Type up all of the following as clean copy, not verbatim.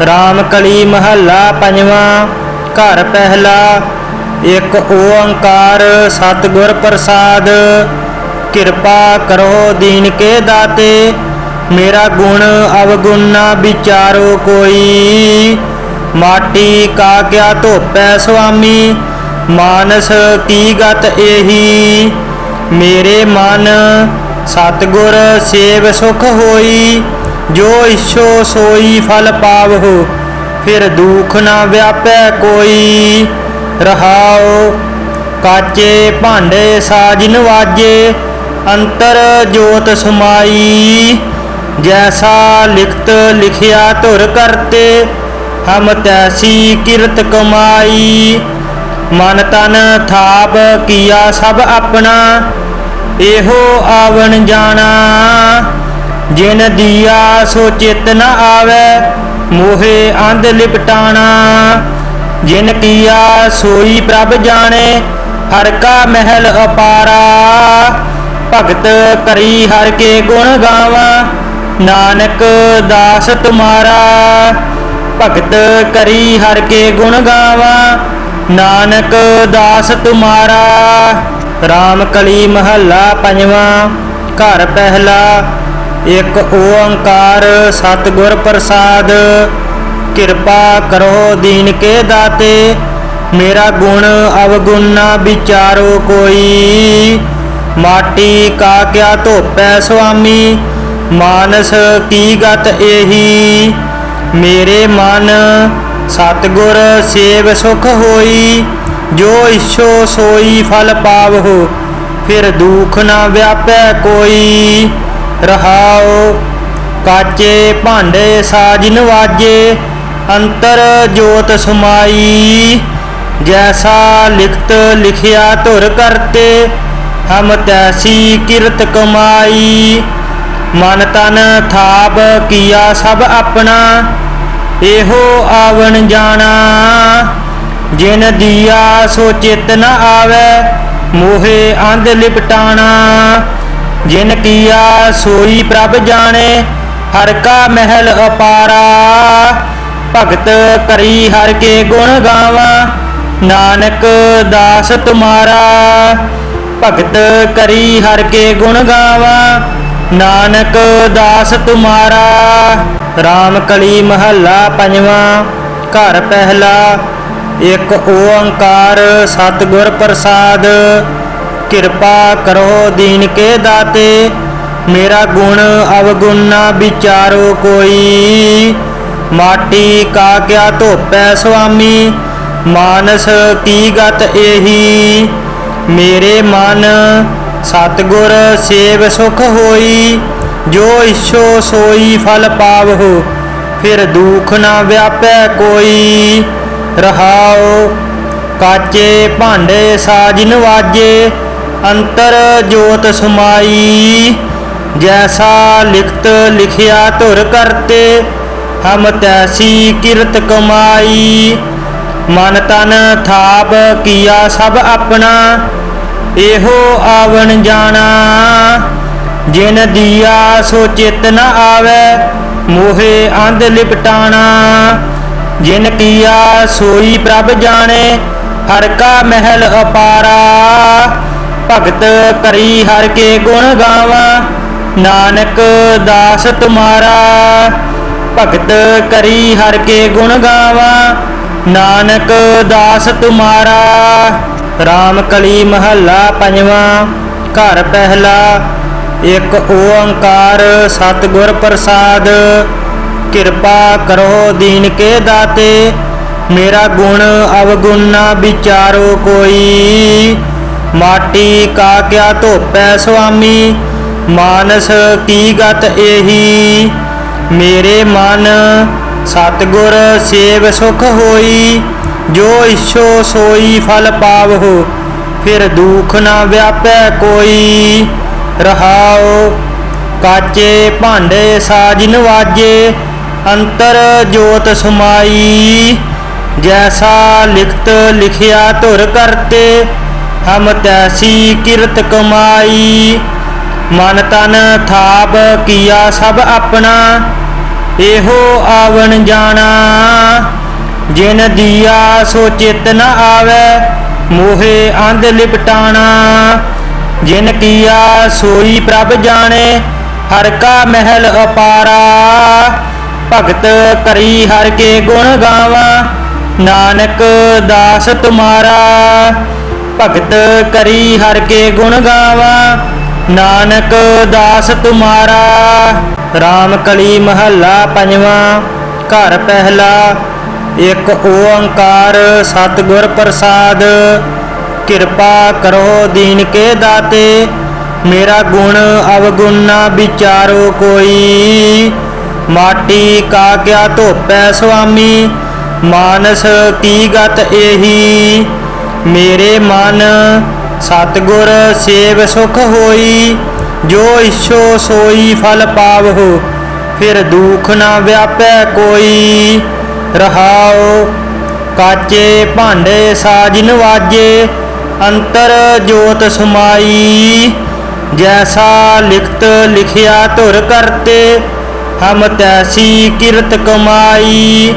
राम कली महला पंजवा। घर पहला। एक ओंकार सतगुर प्रसाद। कृपा करो दीन के दाते, मेरा गुण अवगुण ना विचारो कोई। माटी का क्या धोपै स्वामी, मानस की गत एही। मेरे मन सतगुर सेव सुख होई, जो इच्छो सोई फल पावहु, फिर दुख ना व्यापै कोई। रहाओ काचे भांडे साज नवाजे, अंतर जोत समाई। जैसा लिखत लिखिया धुर करते, हम तैसी किरत कमाई। मन तन थाप किया सब अपना, एहो आवन जाना। जिन दिया सो चित न आवे, मोहे अंध लिपटाना। जिन किया सोई प्रभ जाने, हर का महल अपारा। भगत करी हर के गुण गावा, नानक दास तुम्हारा। भगत करी हर के गुण गावा, नानक दास तुम्हारा। राम कली महला पंजवा। घर पहला। एक ओंकार सतगुर प्रसाद। कृपा करो दीन के दाते, मेरा गुण अवगुण ना विचारो कोई। माटी का क्या धोपै स्वामी, मानस की गत एही। मेरे मन सतगुर सेव सुख होई, जो इच्छो सोई फल पावहु, फिर दुख ना व्यापै कोई। रहाओ काचे भांडे साज नवाजे, अंतर जोत समाई। जैसा लिखत लिखिया धुर करते, हम तैसी किरत कमाई। मन तन थाप किया सब अपना, एहो आवन जाना। जिन दिया सो चित न आवे, मोहे अंध लिपटाना। जिन किया सोई प्रभ जाने, हर का महल अपारा। भगत करी हर के गुण गावा, नानक दास तुम्हारा। भगत करी हर के गुण गावा, नानक दास तुम्हारा। राम कली महला पंजवा। घर पहला। एक ओंकार सतगुर प्रसाद। कृपा करो दीन के दाते, मेरा गुण अवगुण ना विचारो कोई। माटी का क्या धोपै स्वामी, मानस की गत एही। मेरे मन सतगुर सेव सुख होई, जो इच्छो सोई फल पावहु, फिर दुख ना व्यापै कोई। रहाओ काचे भांडे साज नवाजे, अंतर जोत समाई। जैसा लिखत लिखिया धुर करते, हम तैसी किरत कमाई। मन तन थाप किया सब अपना, एहो आवन जाना। जिन दिया सो चित न आवे, मोहे अंध लिपटाना। जिन किया सोई प्रभ जाने, हर का महल अपारा। भगत करी हर के गुण गावा, नानक दास तुम्हारा। भगत करी हर के गुण गावा, नानक दास तुम्हारा। राम कली महला पंजवा। घर पहला। एक ओंकार सतगुर प्रसाद। कृपा करो दीन के दाते, मेरा गुण अवगुण ना विचारो कोई। माटी का क्या धोपै स्वामी, मानस की गत एही। मेरे मन सतगुर सेव सुख होई, जो इच्छो सोई फल पावहु, फिर दुख ना व्यापै कोई। रहाओ काचे भांडे साज नवाजे, अंतर जोत समाई। जैसा लिखत लिखिया धुर करते, हम तैसी किरत कमाई। मन तन थाप किया सब अपना, एहो आवन जाना। जिन दिया सो चित न आवे, मोहे अंध लिपटाना। जिन किया सोई प्रभ जाने, हर का महल अपारा। भगत करी हर के गुण गावा, नानक दास तुम्हारा। भगत करी हर के गुण गावा, नानक दास तुम्हारा। राम कली महला पंजवा। घर पहला। एक ओंकार सतगुर प्रसाद। किरपा करो दीन के दाते, मेरा गुण अवगुण ना विचारो कोई। माटी का क्या धोपै स्वामी, मानस की गत एही। मेरे मन सतगुर सेव सुख होई, जो इच्छो सोई फल पावहु, फिर दुख न व्यापै कोई। रहाओ काचे भांडे साज नवाजे, अंतर जोत समाई। जैसा लिखत लिखिया धुर करते, हम तैसी किरत कमाई।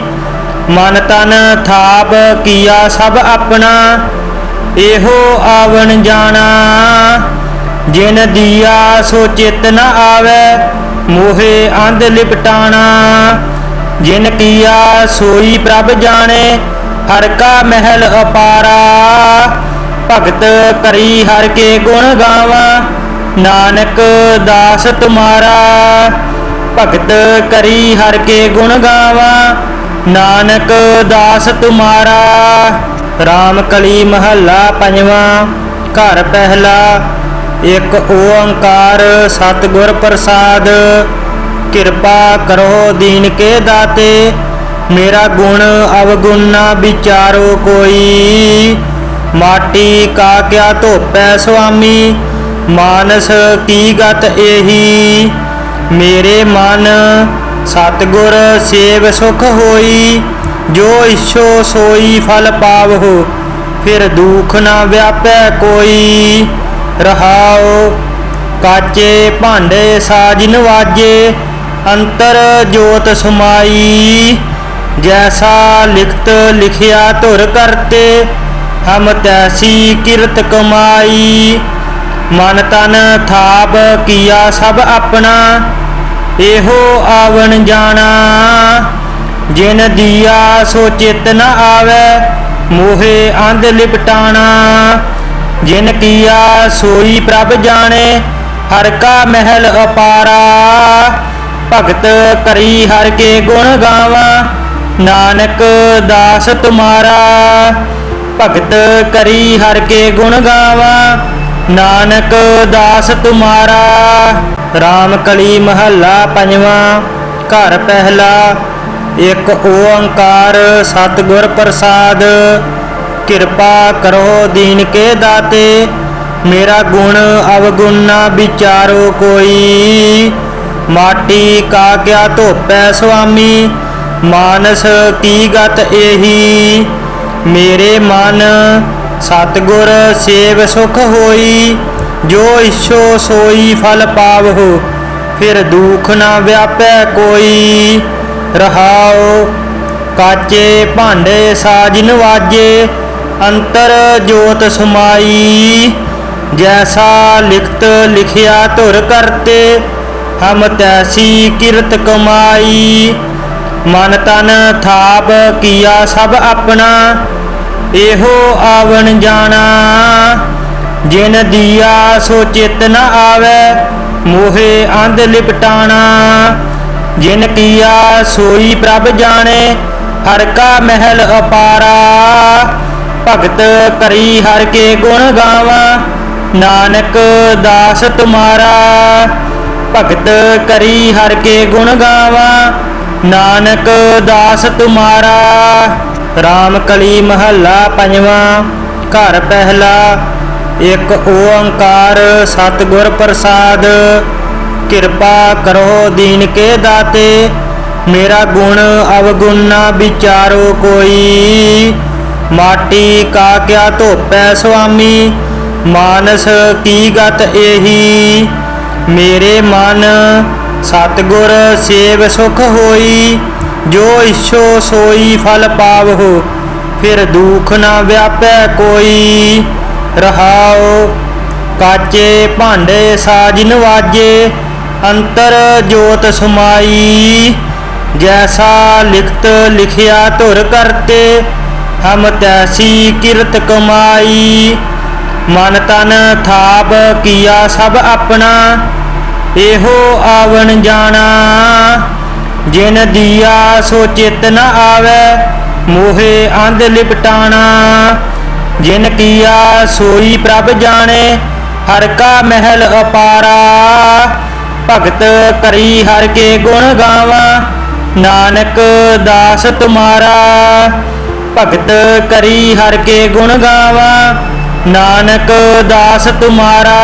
मन तन थाप किया सब अपना, एहो आवन जाना। जिन दिया सो चित न आवे, मोहे अंध लिपटाना। जिन किया सोई प्रभ जाने, हर का महल अपारा। भगत करी हर के गुण गावा, नानक दास तुम्हारा। भगत करी हर के गुण गावा, नानक दास तुम्हारा। राम कली महला पंजवा। घर पहला। एक ओंकार सतगुर प्रसाद। किरपा करो दीन के दाते, मेरा गुण अवगुण ना विचारो कोई। माटी का क्या धोपै स्वामी, मानस की गत एही। मेरे मन सतगुर सेव सुख होई, जो इच्छो सोई फल पावहु, फिर दुख न व्यापै कोई। रहाओ काचे भांडे साज नवाजे, अंतर जोत समाई। जैसा लिखत लिखिया धुर करते, हम तैसी किरत कमाई। मन तन थाप किया सब अपना, एहो आवन जाना। जिन दिया सो चित न आवे, मोहे अंध लिपटाना। जिन किया सोई प्रभ जाने, हर का महल अपारा। भगत करी हर के गुण गावा, नानक दास तुम्हारा। भगत करी हर के गुण गावा, नानक दास तुम्हारा। राम कली महला पंजवा। घर पहला। एक ओंकार सतगुर प्रसाद। किरपा करो दीन के दाते, मेरा गुण अवगुण ना विचारो कोई। माटी का क्या धोपै स्वामी, मानस की गत एही। मेरे मन सतगुर सेव सुख होई, जो इच्छो सोई फल पावहु, फिर दुख न व्यापै कोई। रहाओ काचे भांडे साज नवाजे, अंतर जोत समाई। जैसा लिखत लिखिया धुर करते, हम तैसी किरत कमाई। मन तन थाप किया सब अपना, एहो आवन जाना। जिन दिया सो चित न आवे, मोहे अंध लिपटाना। जिन किया सोई प्रभ जाने, हर का महल अपारा। भगत करी हर के गुण गावा, नानक दास तुम्हारा। भगत करी हर के गुण गावा, नानक दास तुम्हारा। राम कली महला पंजवा। घर पहला। एक ओंकार सतगुर प्रसाद। किरपा करो दीन के दाते, मेरा गुण अवगुण ना विचारो कोई। माटी का क्या धोपै स्वामी, मानस की गत एही। मेरे मन सतगुर सेव सुख होई, जो इच्छो सोई फल पावहु, फिर दुख न व्यापै कोई। रहाओ काचे भांडे साज नवाजे, अंतर जोत समाई। जैसा लिखत लिखिया धुर करते, हम तैसी किरत कमाई। मन तन थाप किया सब अपना, एहो आवन जाना। जिन दिया सो चित न आवे, मोहे अंध लिपटाना। जिन किया सोई प्रभ जाने, हर का महल अपारा। भगत करी हर के गुण गावा, नानक दास तुम्हारा। भगत करी हर के गुण गावा, नानक दास तुम्हारा।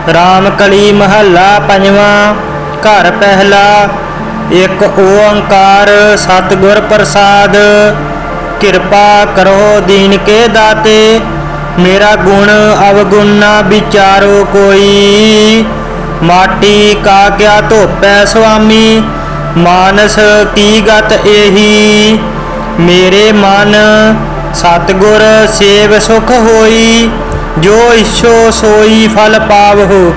राम कली महला पंजवा। घर पहला। एक ओंकार सतगुर प्रसाद। कृपा करो दीन के दाते, मेरा गुण अवगुण ना विचारो कोई। माटी का क्या धोपै स्वामी, मानस की गत एही। मेरे मन सतगुर सेव सुख होई, जो इच्छो सोई फल पावहु,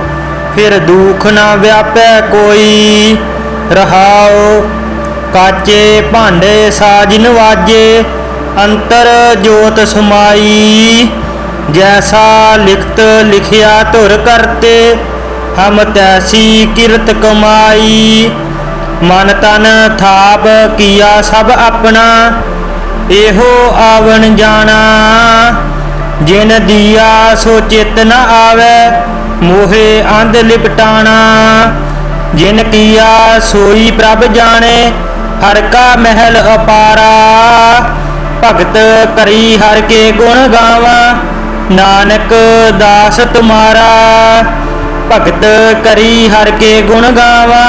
फिर दुख न व्यापै कोई। रहाओ काचे भांडे साज नवाजे, अंतर जोत समाई। जैसा लिखत लिखिया धुर करते, हम तैसी किरत कमाई। मन तन थाप किया सब अपना, एहो आवन जाना। जिन दिया सो चित न आवे, मोहे अंध लिपटाना। जिन किया सोई प्रभ जाने, हर का महल अपारा। भगत करी हर के गुण गावा, नानक दास तुम्हारा। भगत करी हर के गुण गावा,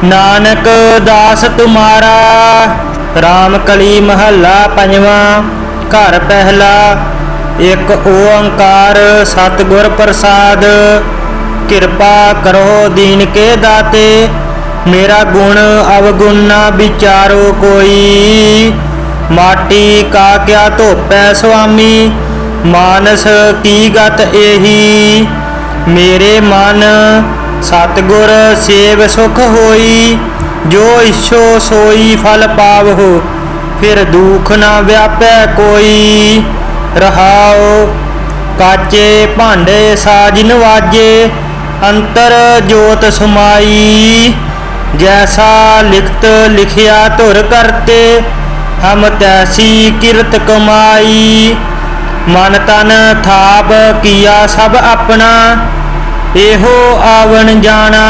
नानक दास तुम्हारा। राम कली महला पंजवा। घर पहला। एक ओंकार सतगुर प्रसाद। कृपा करो दीन के दाते, मेरा गुण अवगुण ना विचारो कोई। माटी का क्या धोपै स्वामी, मानस की गत एही। मेरे मन सतगुर सेव सुख होई, जो इच्छो सोई फल पावहु, फिर दुख न व्यापै कोई। रहाओ काचे भांडे साज नवाजे, अंतर जोत समाई। जैसा लिखत लिखिया धुर करते, हम तैसी किरत कमाई। मन तन थाप किया सब अपना, एहो आवन जाना।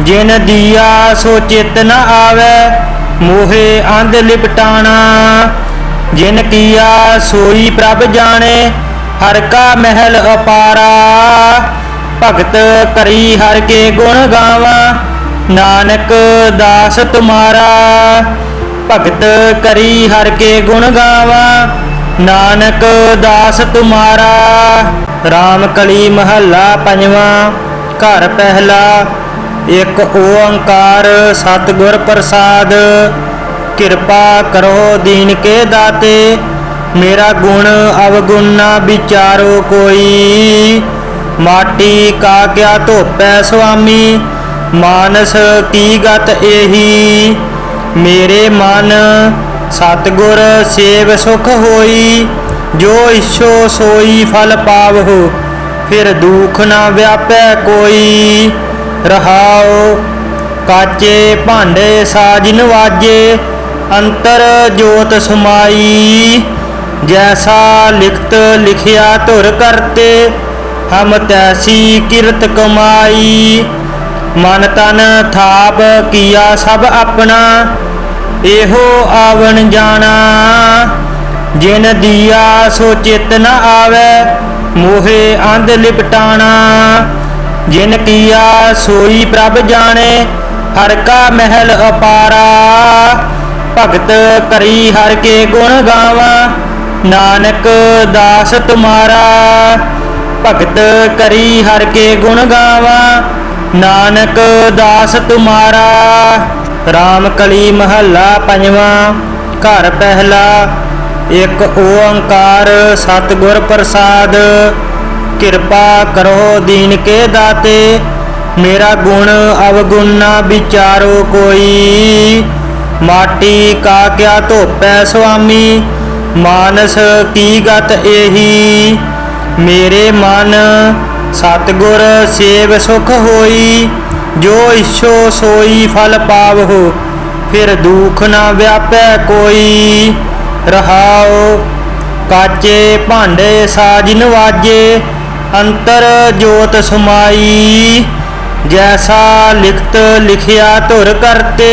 जिन दिया सो चित न आवे, मोहे अंध लिपटाना। जिन किया सोई प्रभ जाने, हर का महल अपारा। भगत करी हर के गुण गावा, नानक दास तुम्हारा। भगत करी हर के गुण गावा, नानक दास तुम्हारा। राम कली महला पंजवा। घर पहला। एक ओंकार सतगुर प्रसाद। कृपा करो दीन के दाते, मेरा गुण अवगुण ना विचारो कोई। माटी का क्या धोपै स्वामी, मानस की गत एही। मेरे मन सतगुर सेव सुख होई, जो इच्छो सोई फल पावहु, फिर दुख न व्यापै कोई। रहाओ काचे भांडे साज नवाजे, अंतर जोत समाई। जैसा लिखत लिखिया धुर करते, हम तैसी किरत कमाई। मन तन थाप किया सब अपना, एहो आवन जाना। जिन दिया सो चित न आवे, मोहे अंध लिपटाना। जिन किया सोई प्रभ जाने, हर का महल अपारा। भगत करी हर के गुण गावा, नानक दास तुम्हारा। भगत करी हर के गुण गावा, नानक दास तुम्हारा। राम कली महला पंजवा। घर पहला। एक ओंकार सतगुर प्रसाद। कृपा करो दीन के दाते, मेरा गुण अवगुण ना विचारो कोई। माटी का क्या धोपै स्वामी, मानस की गत एही। मेरे मन सतगुर सेव सुख होई, जो इच्छो सोई फल पावहु, फिर दुख ना व्यापै कोई। रहाओ काचे भांडे साज नवाजे, अंतर जोत समाई। जैसा लिखत लिखिया धुर करते,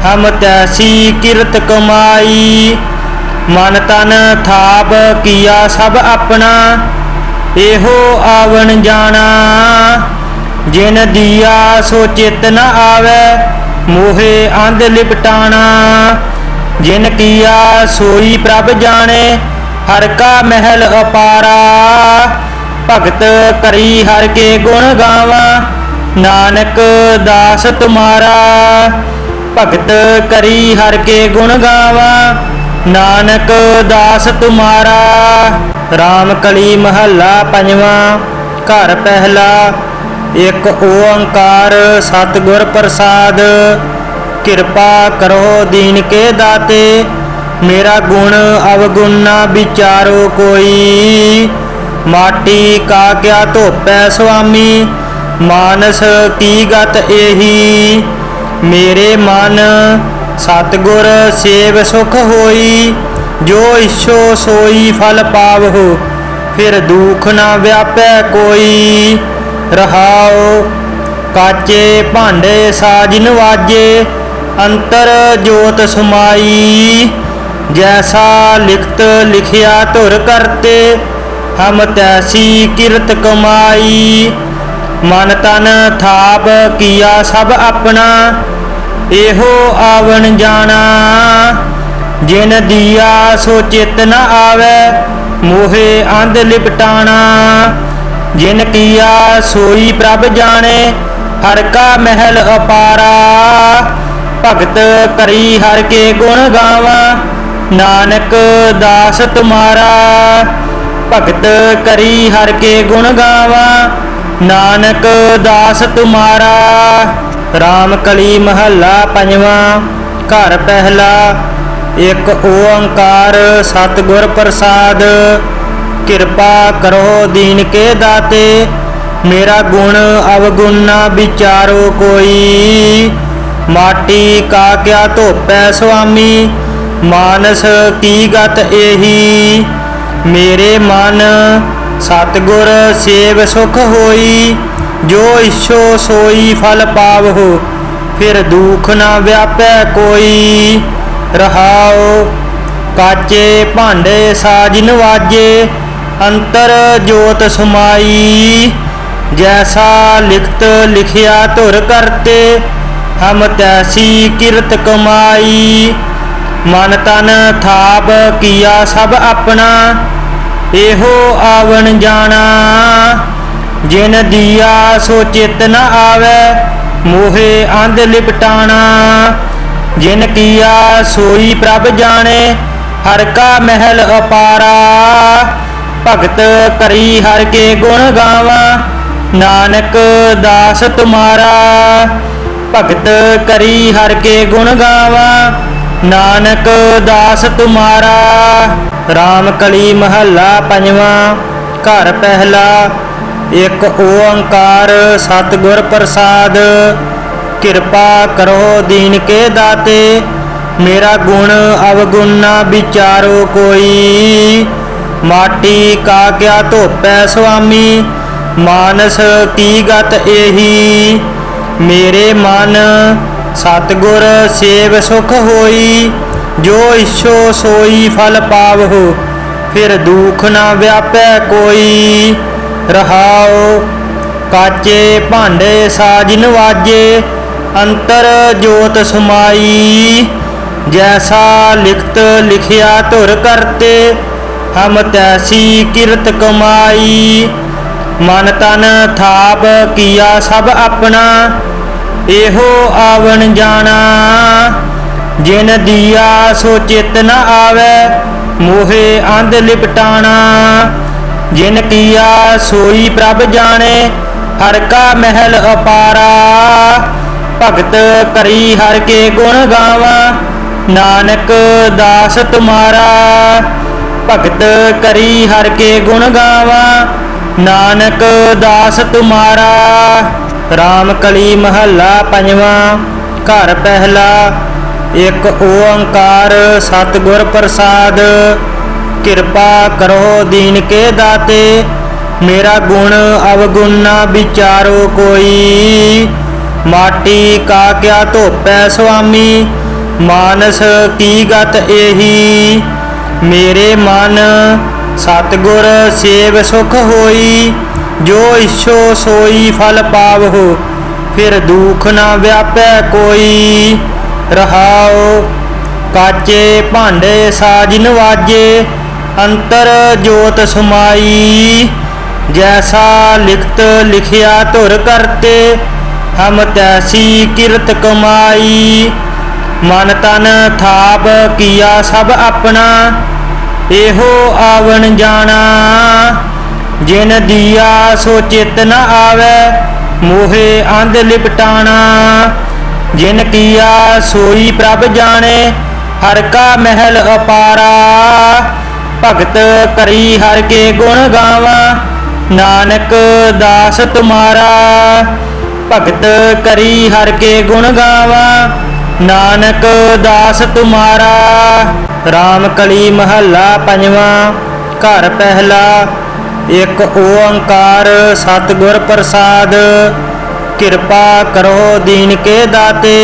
हम तैसी किरत कमाई। मन तन थाप किया सब अपना, एहो आवन जाना। जिन दिया सो चित न आवे, मोहे अंध लिपटाना। जिन किया सोई प्रभ जाने, हर का महल अपारा। भगत करी हर के गुण गावा, नानक दास तुम्हारा। भगत करी हर के गुण गावा, नानक दास तुम्हारा। राम कली महला पंजवा। घर पहला। एक ओंकार सतगुर प्रसाद। कृपा करो दीन के दाते, मेरा गुण अवगुण ना विचारो कोई। माटी का क्या धोपै स्वामी, मानस की गत एही। मेरे मन सतगुर सेव सुख होई, जो इच्छो सोई फल पावहु, फिर दुख ना व्यापै कोई। रहाओ काचे भांडे साज नवाजे, अंतर जोत समाई। जैसा लिखत लिखिया धुर करते, हम तैसी किरत कमाई। मन तन थाप किया सब अपना, एहो आवन जाना। जिन दिया सो चित न आवे, मोहे अंध लिपटाना। जिन किया सोई प्रभ जाने, हर का महल अपारा। भगत करी हर के गुण गावा, नानक दास तुम्हारा। भगत करी हर के गुण गावा, नानक दास तुम्हारा। राम कली महला पंजवा। घर पहला। एक ओंकार सतगुर प्रसाद। कृपा करो दीन के दाते, मेरा गुण अवगुण ना विचारो कोई। माटी का क्या धोपै स्वामी, मानस की गत एही। मेरे मन सतगुर सेव सुख होई, जो इच्छो सोई फल पावहु, फिर दुख ना व्यापै कोई। रहाओ काचे भांडे साज नवाजे, अंतर जोत समाई। जैसा लिखत लिखिया धुर करते, हम तैसी किरत कमाई। मन तन थाप किया सब अपना, एहो आवन जाना। जिन दिया सो चित न आवे, मोहे अंध लिपटाना। जिन किया सोई प्रभ जाने, हर का महल अपारा। भगत करी हर के गुण गावा, नानक दास तुम्हारा। भगत करी हर के गुण गावा, नानक दास तुम्हारा। राम कली महला पंजवा। घर पहला। एक ओंकार सतगुर प्रसाद। कृपा करो दीन के दाते, मेरा गुण अवगुण ना विचारो कोई। माटी का क्या धोपै स्वामी, मानस की गत एही। मेरे मन सतगुर सेव सुख होई, जो इच्छो सोई फल पावहु, फिर दुख ना व्यापै कोई। रहाओ काचे भांडे साज नवाजे, अंतर जोत समाई। जैसा लिखत लिखिया धुर करते, हम तैसी किरत कमाई। मन तन थाप किया सब अपना, एहो आवन जाना। जिन दिया सो चित न आवे, मोहे अंध लिपटाना। जिन किया सोई प्रभ जाने, हर का महल अपारा। भगत करी हर के गुण गावा, नानक दास तुम्हारा। भगत करी हर के गुण गावा, नानक दास तुम्हारा। राम कली महला पंजवा। घर पहला। एक ओंकार सतगुर प्रसाद। कृपा करो दीन के दाते, मेरा गुण अवगुण ना विचारो कोई। माटी का क्या धोपै स्वामी, मानस की गत एही। मेरे मन सतगुर सेव सुख होई, जो इच्छो सोई फल पावो, फिर दुख ना व्यापै कोई। रहाओ काचे भांडे साज नवाजे, अंतर जोत समाई। जैसा लिखत लिखिया धुर करते, हम तैसी किरत कमाई। मन तन थाप किया सब अपना, एहो आवन जाना। जिन दिया सो चित न आवे, मोहे अंध लिपटाना। जिन किया सोई प्रभ जाने, हर का महल अपारा। भगत करी हर के गुण गावा, नानक दास तुम्हारा। भगत करी हर के गुण गावा, नानक दास तुम्हारा। राम कली महला पंजवा। घर पहला। एक ओंकार सतगुर प्रसाद। कृपा करो दीन के दाते,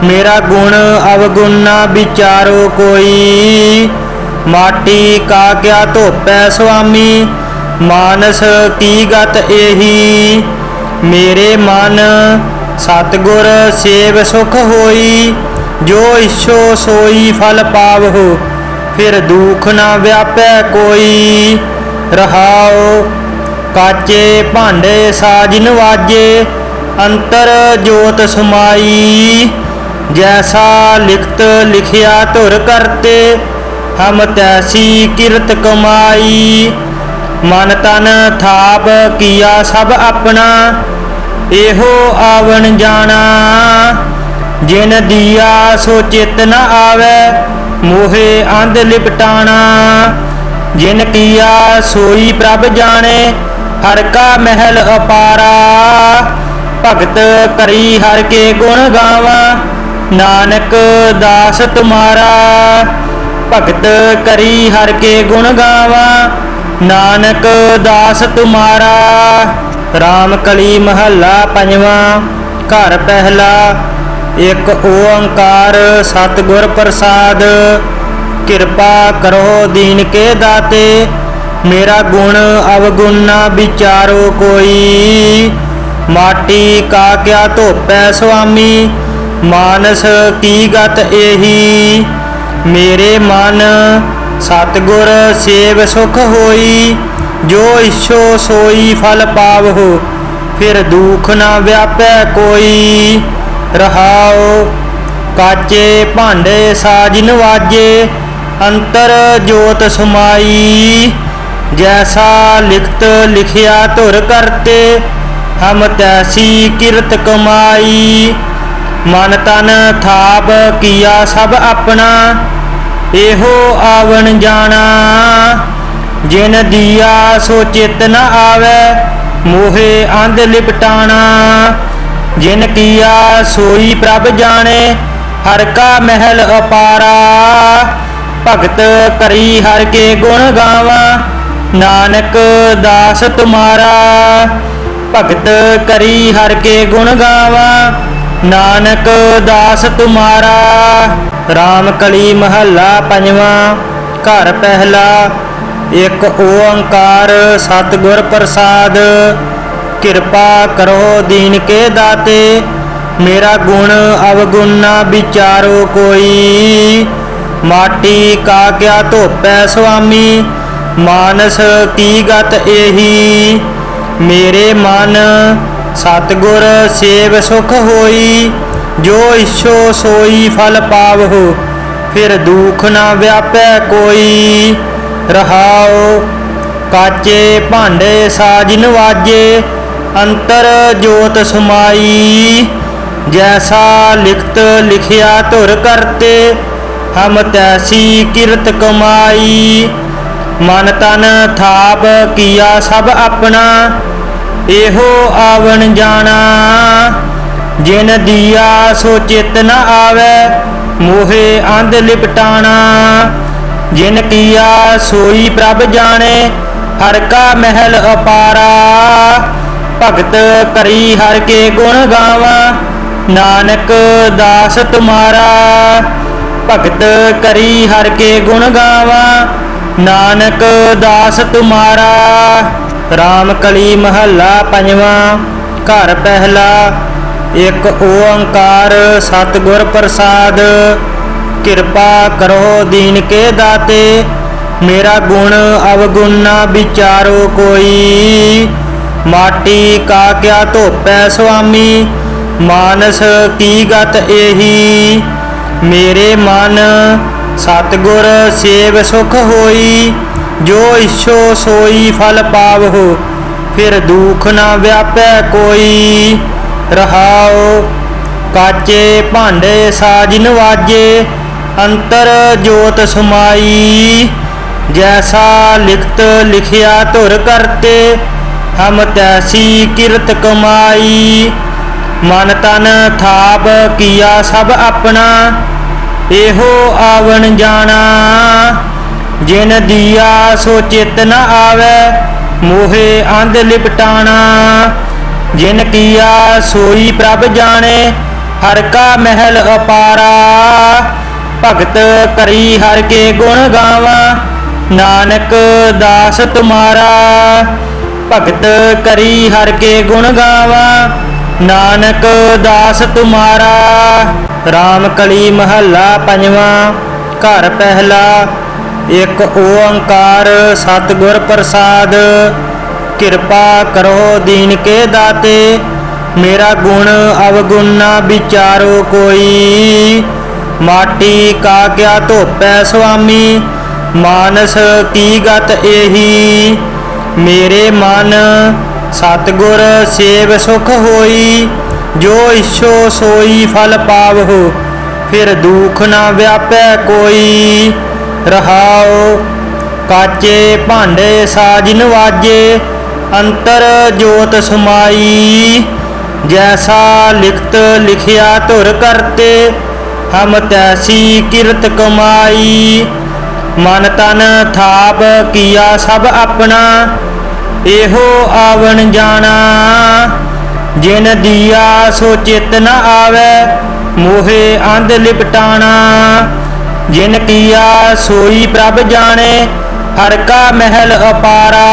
मेरा गुण अवगुण ना विचारो कोई। माटी का क्या धोपै स्वामी, मानस की गत एही। मेरे मन सतगुर सेव सुख होई, जो इच्छो सोई फल पावो, फिर दुख ना व्यापै कोई। रहाओ काचे भांडे साज नवाजे, अंतर जोत समाई। जैसा लिखत लिखिया धुर करते, हम तैसी किरत कमाई। मन तन थाप किया सब अपना, एहो आवन जाना। जिन दिया सो चित न आवे, मोहे अंध लिपटाना। जिन किया सोई प्रभ जाने, हर का महल अपारा। भगत करी हर के गुण गावा, नानक दास तुम्हारा। भगत करी हर के गुण गावा, नानक दास तुम्हारा। राम कली महला पंजवा। घर पहला। एक ओंकार सतगुर प्रसाद। कृपा करो दीन के दाते, मेरा गुण अवगुण ना विचारो कोई। माटी का क्या धोपै स्वामी, मानस की गत एही। मेरे मन सतगुर सेव सुख होई, जो इच्छो सोई फल पावो, फिर दुख ना व्यापै कोई। रहाओ काचे भांडे साज नवाजे, अंतर जोत समाई। जैसा लिखत लिखिया धुर करते, हम तैसी किरत कमाई। मन तन थाप किया सब अपना, एहो आवन जाना। जिन दिया सो चित न आवे, मोहे अंध लिपटाना। जिन किया सोई प्रभ जाने, हर का महल अपारा। भगत करी हर के गुण गावा, नानक दास तुम्हारा। भगत करी हर के गुण गावा, नानक दास तुम्हारा। राम कली महला पंजवा। घर पहला। एक ओंकार सतगुर प्रसाद। कृपा करो दीन के दाते, मेरा गुण अवगुण ना विचारो कोई। माटी का क्या धोपै स्वामी, मानस की गत एही। मेरे मन सतगुर सेव सुख होई, जो इच्छो सोई फल पावहु, फिर दुख न व्यापै कोई। रहाओ काचे भांडे साज नवाजे, अंतर जोत समाई। जैसा लिखत लिखिया धुर करते, हम तैसी किरत कमाई। मन तन थाप किया सब अपना, एहो आवन जाना। जिन दिया सो चित न आवे, मोहे अंध लिपटाना। जिन किया सोई प्रभ जाने, हर का महल अपारा। भगत करी हर के गुण गावा, नानक दास तुम्हारा। भगत करी हर के गुण गावा, नानक दास तुम्हारा। राम कली महला पंजवा। घर पहला। एक ओंकार सतगुर प्रसाद। कृपा करो दीन के दाते, मेरा गुण अवगुण ना विचारो कोई। माटी का क्या धोपै स्वामी, मानस की गत एही। मेरे मन सतगुर सेव सुख होई, जो इच्छो सोई फल पावहु, फिर दुख न व्यापै कोई। रहाओ काचे भांडे साज नवाजे, अंतर जोत समाई। जैसा लिखत लिखिया धुर करते, हम तैसी किरत कमाई। मन तन थाप किया सब अपना, एहो आवन जाना। जिन दिया सो चित न आवे, मोहे अंध लिपटाना। जिन किया सोई प्रभ जाने, हर का महल अपारा। भगत करी हर के गुण गावा, नानक दास तुम्हारा। भगत करी हर के गुण गावा, नानक दास तुम्हारा। राम कली महला पंजवा। घर पहला। एक ओंकार सतगुर प्रसाद। कृपा करो दीन के दाते, मेरा गुण अवगुण ना विचारो कोई। माटी का क्या धोपै स्वामी, मानस की गत एही। मेरे मन सतगुर सेव सुख होई, जो इच्छो सोई फल पावहु, फिर दुख न व्यापै कोई। रहाओ काचे भांडे साज नवाजे, अंतर जोत समाई। जैसा लिखत लिखिया धुर करते, हम तैसी किरत कमाई। मन तन थाप किया सब अपना, एहो आवन जाना। जिन दिया सो चित न आवे, मोहे अंध लिपटाना। जिन किया सोई प्रभ जाने, हर का महल अपारा।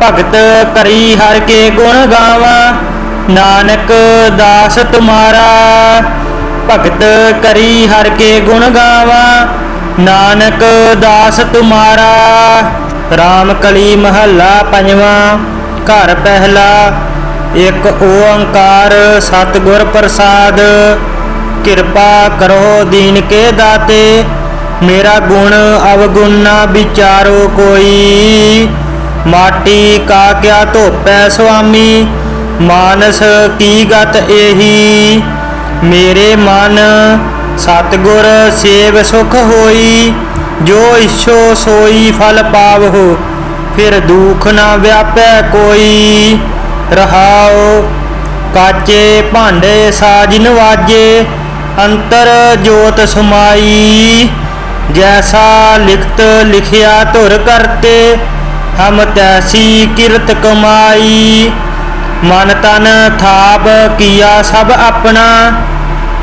भगत करी हर के गुण गावा, नानक दास तुम्हारा। भगत करी हर के गुण गावा, नानक दास तुम्हारा। राम कली महला पंजवा। घर पहला। एक ओंकार सतगुर प्रसाद। कृपा करो दीन के दाते, मेरा गुण अवगुण ना विचारो कोई। माटी का क्या धोपै स्वामी, मानस की गत एही। मेरे मन सतगुर सेव सुख होई, जो इच्छो सोई फल पावहु, फिर दुख न व्यापै कोई। रहाओ काचे भांडे साज नवाजे, अंतर जोत समाई। जैसा लिखत लिखिया धुर करते, हम तैसी किरत कमाई। मन तन थाप किया सब अपना,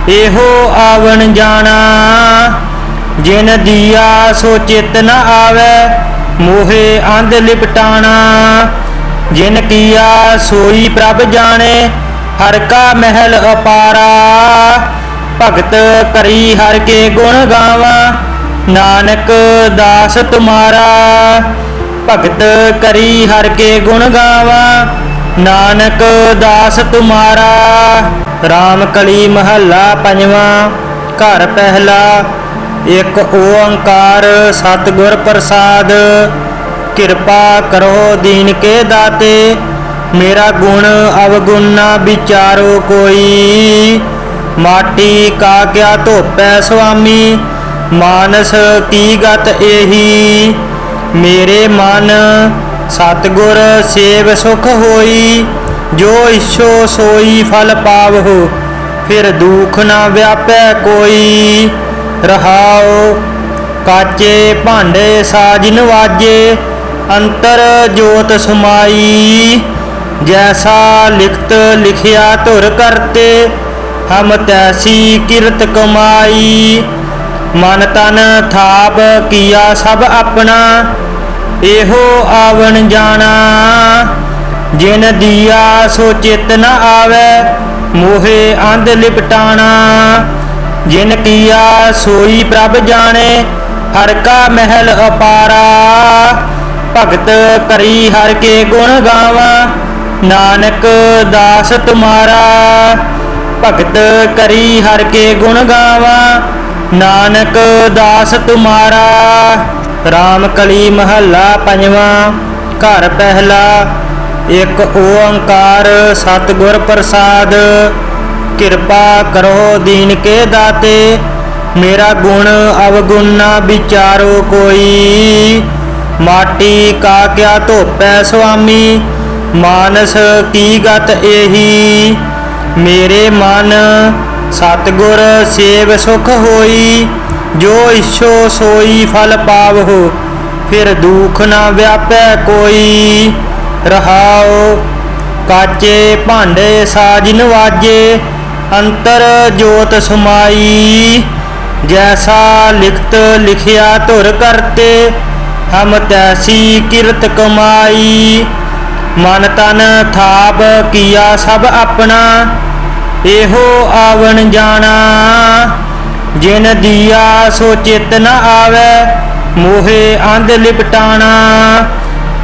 एहो आवन जाना। जिन दिया सो चित न आवे, मोहे अंध लिपटाना। जिन किया सोई प्रभ जाने, हर का महल अपारा। भगत करी हर के गुण गावा, नानक दास तुम्हारा। ਭਗਤ ਕਰੀ ਹਰ ਕੇ ਗੁਣ ਗਾਵਾ, ਨਾਨਕ ਦਾਸ ਤੁਮਾਰਾ। ਰਾਮ ਕਲੀ ਮਹੱਲਾ ਪੰਜਵਾਂ। ਘਰ ਪਹਿਲਾ। ਇੱਕ ਓੰਕਾਰ ਸਤਿਗੁਰ ਪ੍ਰਸਾਦ। ਕਿਰਪਾ ਕਰੋ ਦੀਨ ਕੇ ਦਾਤੇ, ਮੇਰਾ ਗੁਣ ਅਵਗੁਣ ਨਾ ਵਿਚਾਰੋ ਕੋਈ। ਮਾਟੀ ਕਾ ਕਿਆ ਧੋਪੈ ਸੁਆਮੀ, ਮਾਨਸ ਕੀ ਗਤ ਏਹੀ। ਮੇਰੇ ਮਨ ਸਤਿਗੁਰ ਸੇਵ ਸੁਖ ਹੋਈ, ਜੋ ਇਛੋ ਸੋਈ ਫਲ ਪਾਵਹੁ, ਫਿਰ ਦੁਖ ਨਾ ਵਿਆਪੈ ਕੋਈ। ਰਹਾਉ। ਕਾਚੇ ਭਾਂਡੇ ਸਾਜ ਨਵਾਜੇ, ਅੰਤਰ ਜੋਤ ਸਮਾਈ। ਜੈਸਾ ਲਿਖਤ ਲਿਖਿਆ ਧੁਰ ਕਰਤੇ, ਹਮ ਤੈਸੀ ਕਿਰਤ ਕਮਾਈ। ਮਨ ਤਨ ਥਾਪ ਕੀਆ ਸਭ ਆਪਣਾ, ਇਹੋ ਆਵਣ ਜਾਣਾ। ਜਿਨ ਦੀਆ ਸੋ ਚਿਤ ਨ ਆਵੈ, ਮੋਹੇ ਅੰਧ ਲਿਪਟਾਣਾ। ਜਿਨ ਕੀਆ ਸੋਈ ਪ੍ਰਭ ਜਾਣੇ, ਹਰ ਕਾ ਮਹਿਲ ਅਪਾਰਾ। ਭਗਤ ਕਰੀ ਹਰ ਕੇ ਗੁਣ ਗਾਵਾ, ਨਾਨਕ ਦਾਸ ਤੁਮਾਰਾ। ਭਗਤ ਕਰੀ ਹਰ ਕੇ ਗੁਣ ਗਾਵਾ, ਨਾਨਕ ਦਾਸ ਤੁਮਾਰਾ। ਰਾਮ ਕਲੀ ਮਹੱਲਾ ਪੰਜਵਾਂ। ਘਰ ਪਹਿਲਾ। ਇੱਕ ਓੰਕਾਰ ਸਤਿਗੁਰ ਪ੍ਰਸਾਦ। ਕਿਰਪਾ ਕਰੋ ਦੀਨ ਕੇ ਦਾਤੇ, ਮੇਰਾ ਗੁਣ ਅਵਗੁਣ ਨਾ ਵਿਚਾਰੋ ਕੋਈ। ਮਾਟੀ ਕਾ ਕਿਆ ਧੋਪੈ ਸੁਆਮੀ, ਮਾਨਸ ਕੀ ਗਤ ਏਹੀ। ਮੇਰੇ ਮਨ ਸਤਿਗੁਰ ਸੇਵ ਸੁਖ ਹੋਈ, ਜੋ ਇਛੋ ਸੋਈ ਫਲ ਪਾਵਹੁ, ਫਿਰ ਦੁਖ ਨਾ ਵਿਆਪੈ ਕੋਈ। ਰਹਾਉ। ਕਾਚੇ ਭਾਂਡੇ ਸਾਜ ਨਵਾਜੇ, ਅੰਤਰ ਜੋਤ ਸਮਾਈ। ਜੈਸਾ ਲਿਖਤ ਲਿਖਿਆ ਧੁਰ ਕਰਤੇ, ਹਮ ਤੈਸੀ ਕਿਰਤ ਕਮਾਈ। ਮਨ ਤਨ ਥਾਪ ਕੀਆ ਸਭ ਆਪਣਾ, ਇਹੋ ਆਵਣ ਜਾਣਾ। ਜਿਨ ਦੀਆ ਸੋ ਚਿਤ ਨ ਆਵੈ, ਮੋਹੇ ਅੰਧ ਲਿਪਟਾਣਾ।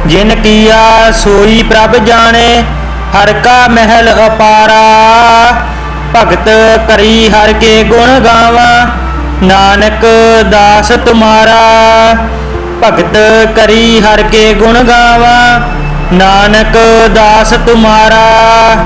ਜਿਨ ਕੀਆ ਸੋਈ ਪ੍ਰਭ ਜਾਣੇ, ਹਰ ਕਾ ਮਹਿਲ ਅਪਾਰਾ। ਭਗਤ ਕਰੀ ਹਰ ਕੇ ਗੁਣ ਗਾਵਾ, ਨਾਨਕ ਦਾਸ ਤੁਮਾਰਾ। ਭਗਤ ਕਰੀ ਹਰ ਕੇ ਗੁਣ ਗਾਵਾ, ਨਾਨਕ ਦਾਸ ਤੁਮਾਰਾ।